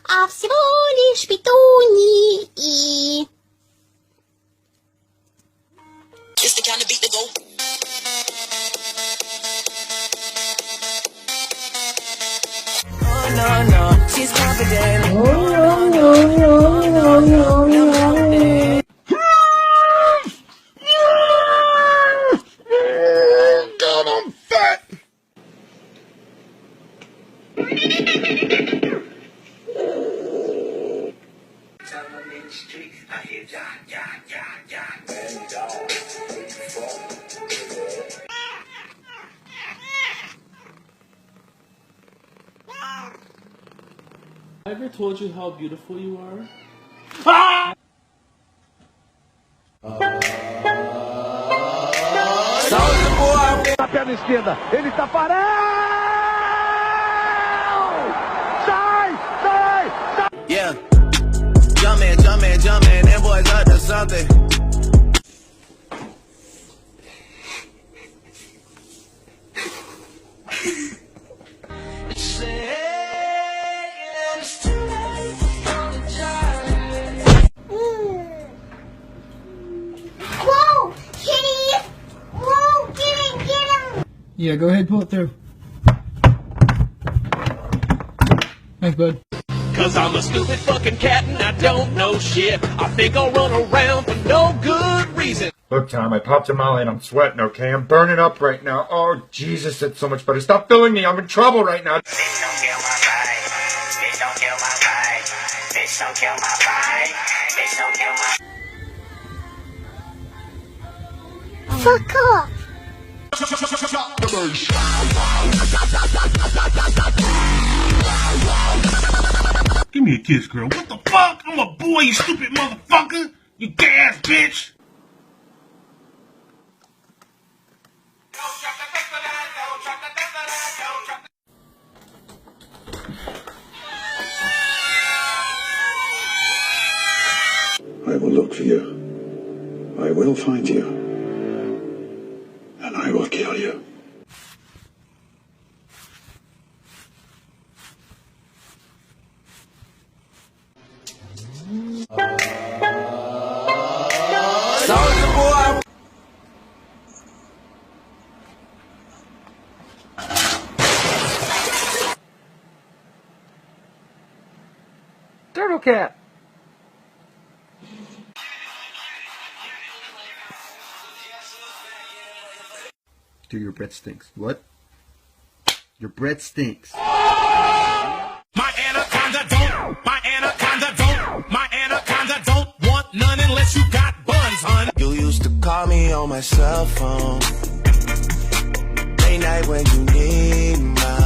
а всего лишь петунии. It's the kind of beat that go. Oh no no, she's confident. Oh no no no no no no. God, I'm fat. Time I'm in the street, I hear ja ja ja ja. I ever told you how beautiful you are? Ah! Na perna esquerda, ele está parado! Sai! Sai! Sai! Yeah. Jumpin', jumpin', jumpin', them boys up to something. Whoa, kitty! Whoa, get him! Yeah, go ahead, pull it through. Thanks, bud. Cause I'm a stupid fucking cat and I don't know shit. I think I'll run around for no good reason. Look, Tom, I popped a molly and I'm sweating, okay? I'm burning up right now. Oh, Jesus, that's so much better. Stop filling me. I'm in trouble right now. Bitch, don't kill my vibe. Bitch, don't kill my vibe. Bitch, don't kill my vibe. Bitch, don't kill my. Fuck off! Give me a kiss, girl. What the fuck? I'm a boy, you stupid motherfucker. You gay ass bitch. I will look for you. I will find you. And I will kill you. Soldier boy. Turtle Cat! Dude, your breath stinks. What? Your breath stinks. My anaconda don't. My anaconda don't. My anaconda don't want none unless you got buns, hun. You used to call me on my cell phone. Late night when you need my